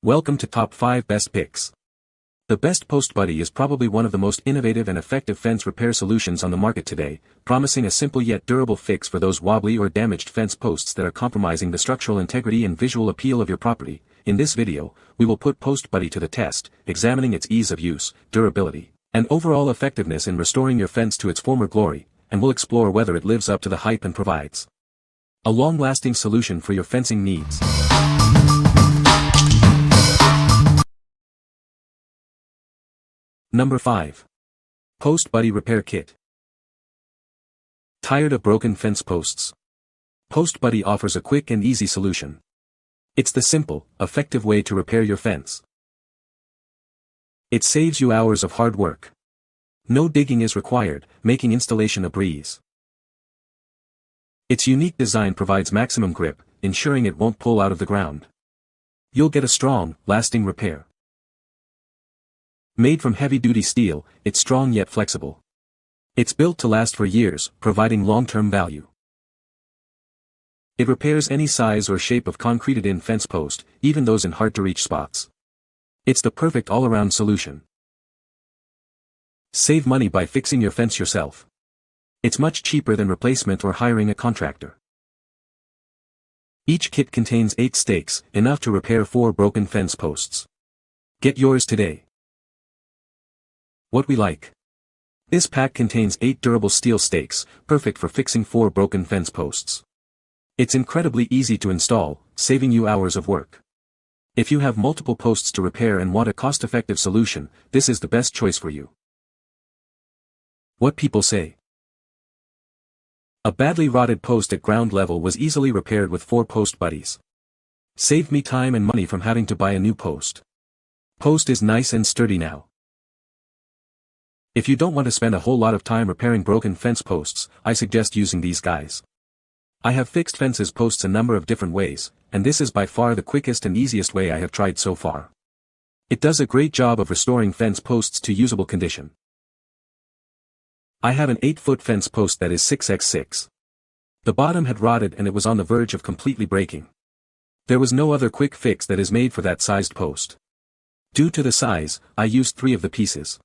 Welcome to Top 5 Best Picks. The Best Post Buddy is probably one of the most innovative and effective fence repair solutions on the market today, promising a simple yet durable fix for those wobbly or damaged fence posts that are compromising the structural integrity and visual appeal of your property. In this video, we will put Post Buddy to the test, examining its ease of use, durability, and overall effectiveness in restoring your fence to its former glory, and we'll explore whether it lives up to the hype and provides a long-lasting solution for your fencing needs. Number 5. Post Buddy Repair Kit. Tired of broken fence posts? Post Buddy offers a quick and easy solution. It's the simple, effective way to repair your fence. It saves you hours of hard work. No digging is required, making installation a breeze. Its unique design provides maximum grip, ensuring it won't pull out of the ground. You'll get a strong, lasting repair. Made from heavy-duty steel, it's strong yet flexible. It's built to last for years, providing long-term value. It repairs any size or shape of concreted-in fence post, even those in hard-to-reach spots. It's the perfect all-around solution. Save money by fixing your fence yourself. It's much cheaper than replacement or hiring a contractor. Each kit contains 8 stakes, enough to repair 4 broken fence posts. Get yours today. What we like. This pack contains 8 durable steel stakes, perfect for fixing 4 broken fence posts. It's incredibly easy to install, saving you hours of work. If you have multiple posts to repair and want a cost-effective solution, this is the best choice for you. What people say. A badly rotted post at ground level was easily repaired with 4 Post Buddies. Saved me time and money from having to buy a new post. Post is nice and sturdy now. If you don't want to spend a whole lot of time repairing broken fence posts, I suggest using these guys. I have fixed fences posts a number of different ways, and this is by far the quickest and easiest way I have tried so far. It does a great job of restoring fence posts to usable condition. I have an 8-foot fence post that is 6x6. The bottom had rotted and it was on the verge of completely breaking. There was no other quick fix that is made for that sized post. Due to the size, I used 3 of the pieces.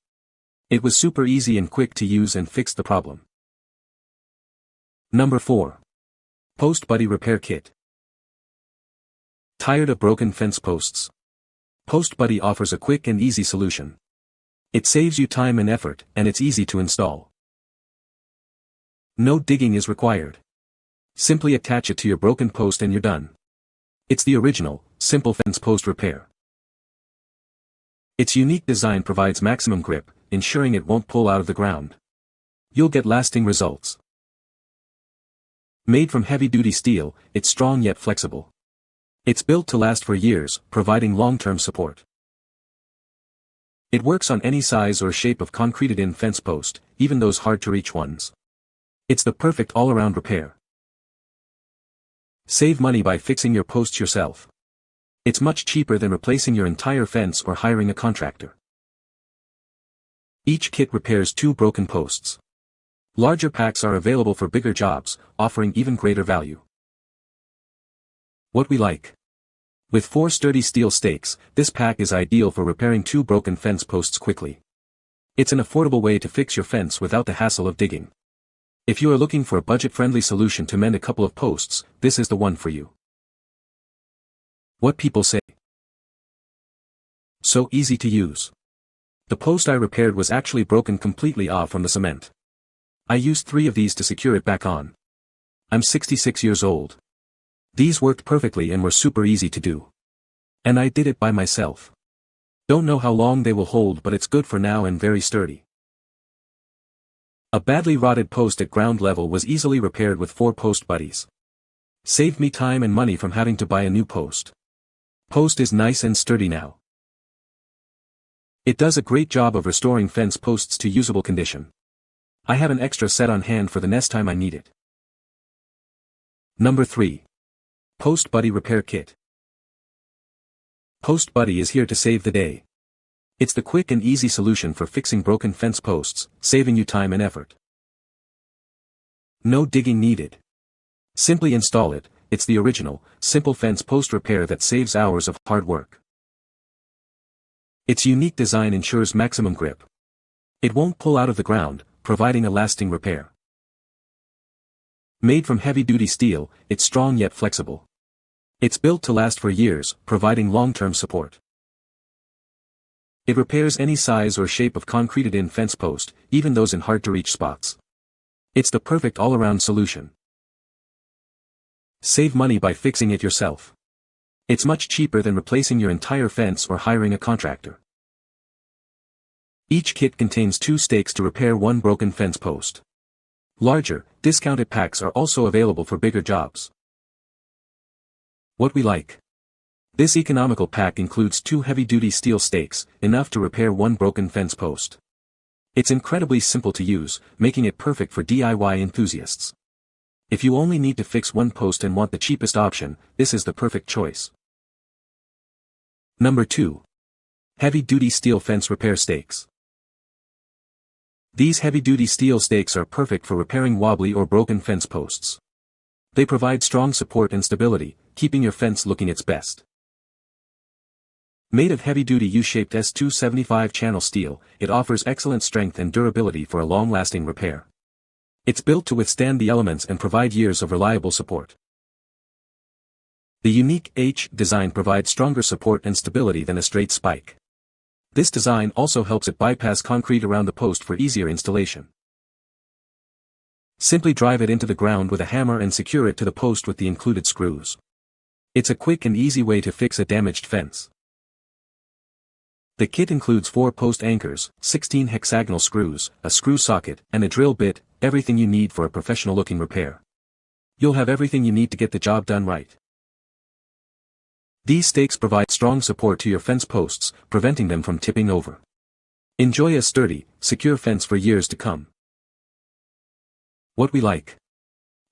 It was super easy and quick to use and fixed the problem. Number 4. Post Buddy Repair Kit. Tired of broken fence posts? Post Buddy offers a quick and easy solution. It saves you time and effort, and it's easy to install. No digging is required. Simply attach it to your broken post and you're done. It's the original, simple fence post repair. Its unique design provides maximum grip, ensuring it won't pull out of the ground. You'll get lasting results. Made from heavy-duty steel, it's strong yet flexible. It's built to last for years, providing long-term support. It works on any size or shape of concreted-in fence post, even those hard-to-reach ones. It's the perfect all-around repair. Save money by fixing your posts yourself. It's much cheaper than replacing your entire fence or hiring a contractor. Each kit repairs 2 broken posts. Larger packs are available for bigger jobs, offering even greater value. What we like. With 4 sturdy steel stakes, this pack is ideal for repairing 2 broken fence posts quickly. It's an affordable way to fix your fence without the hassle of digging. If you are looking for a budget-friendly solution to mend a couple of posts, this is the one for you. What people say. So easy to use. The post I repaired was actually broken completely off from the cement. I used 3 of these to secure it back on. I'm 66 years old. These worked perfectly and were super easy to do. And I did it by myself. Don't know how long they will hold, but it's good for now and very sturdy. A badly rotted post at ground level was easily repaired with 4 Post Buddies. Saved me time and money from having to buy a new post. Post is nice and sturdy now. It does a great job of restoring fence posts to usable condition. I have an extra set on hand for the next time I need it. Number 3. Post Buddy Repair Kit. Post Buddy is here to save the day. It's the quick and easy solution for fixing broken fence posts, saving you time and effort. No digging needed. Simply install it. It's the original, simple fence post repair that saves hours of hard work. Its unique design ensures maximum grip. It won't pull out of the ground, providing a lasting repair. Made from heavy-duty steel, it's strong yet flexible. It's built to last for years, providing long-term support. It repairs any size or shape of concreted-in fence post, even those in hard-to-reach spots. It's the perfect all-around solution. Save money by fixing it yourself. It's much cheaper than replacing your entire fence or hiring a contractor. Each kit contains 2 stakes to repair 1 broken fence post. Larger, discounted packs are also available for bigger jobs. What we like. This economical pack includes 2 heavy-duty steel stakes, enough to repair 1 broken fence post. It's incredibly simple to use, making it perfect for DIY enthusiasts. If you only need to fix 1 post and want the cheapest option, this is the perfect choice. Number 2. Heavy-duty steel fence repair stakes. These heavy-duty steel stakes are perfect for repairing wobbly or broken fence posts. They provide strong support and stability, keeping your fence looking its best. Made of heavy-duty U-shaped S275 channel steel, it offers excellent strength and durability for a long-lasting repair. It's built to withstand the elements and provide years of reliable support. The unique H design provides stronger support and stability than a straight spike. This design also helps it bypass concrete around the post for easier installation. Simply drive it into the ground with a hammer and secure it to the post with the included screws. It's a quick and easy way to fix a damaged fence. The kit includes 4 post anchors, 16 hexagonal screws, a screw socket, and a drill bit, everything you need for a professional-looking repair. You'll have everything you need to get the job done right. These stakes provide strong support to your fence posts, preventing them from tipping over. Enjoy a sturdy, secure fence for years to come. What we like.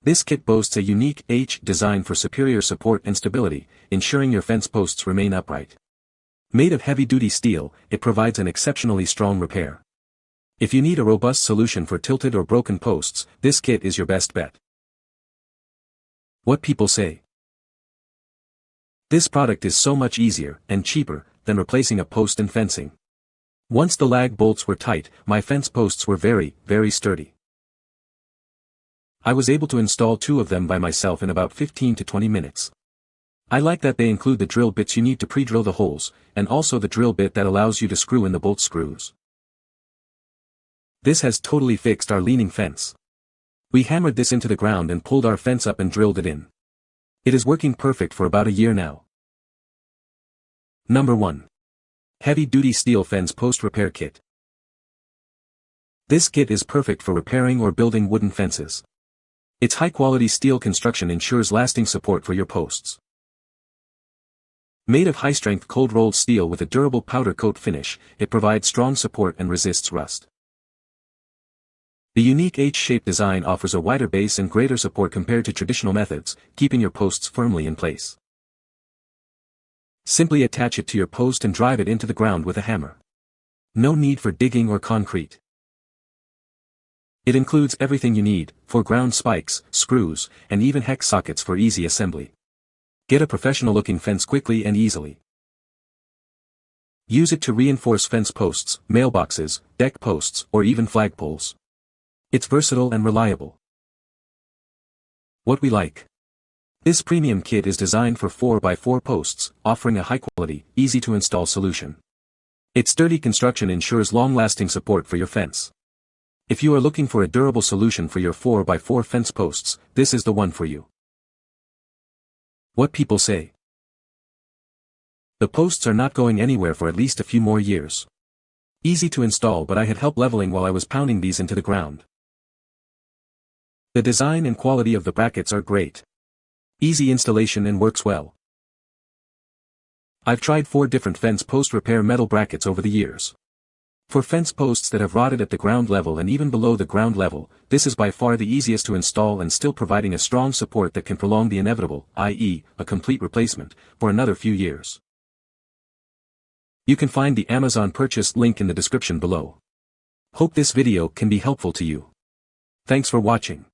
This kit boasts a unique H design for superior support and stability, ensuring your fence posts remain upright. Made of heavy-duty steel, it provides an exceptionally strong repair. If you need a robust solution for tilted or broken posts, this kit is your best bet. What people say. This product is so much easier and cheaper than replacing a post and fencing. Once the lag bolts were tight, my fence posts were very, very sturdy. I was able to install 2 of them by myself in about 15 to 20 minutes. I like that they include the drill bits you need to pre-drill the holes, and also the drill bit that allows you to screw in the bolt screws. This has totally fixed our leaning fence. We hammered this into the ground and pulled our fence up and drilled it in. It is working perfect for about a year now. Number 1. Heavy-duty steel fence post repair kit. This kit is perfect for repairing or building wooden fences. Its high-quality steel construction ensures lasting support for your posts. Made of high-strength cold-rolled steel with a durable powder coat finish, it provides strong support and resists rust. The unique H-shaped design offers a wider base and greater support compared to traditional methods, keeping your posts firmly in place. Simply attach it to your post and drive it into the ground with a hammer. No need for digging or concrete. It includes everything you need, foreground spikes, screws, and even hex sockets for easy assembly. Get a professional-looking fence quickly and easily. Use it to reinforce fence posts, mailboxes, deck posts, or even flagpoles. It's versatile and reliable. What we like. This premium kit is designed for 4x4 posts, offering a high-quality, easy-to-install solution. Its sturdy construction ensures long-lasting support for your fence. If you are looking for a durable solution for your 4x4 fence posts, this is the one for you. What people say. The posts are not going anywhere for at least a few more years. Easy to install, but I had help leveling while I was pounding these into the ground. The design and quality of the brackets are great. Easy installation and works well. I've tried 4 different fence post repair metal brackets over the years. For fence posts that have rotted at the ground level and even below the ground level, this is by far the easiest to install and still providing a strong support that can prolong the inevitable, i.e., a complete replacement, for another few years. You can find the Amazon purchase link in the description below. Hope this video can be helpful to you. Thanks for watching.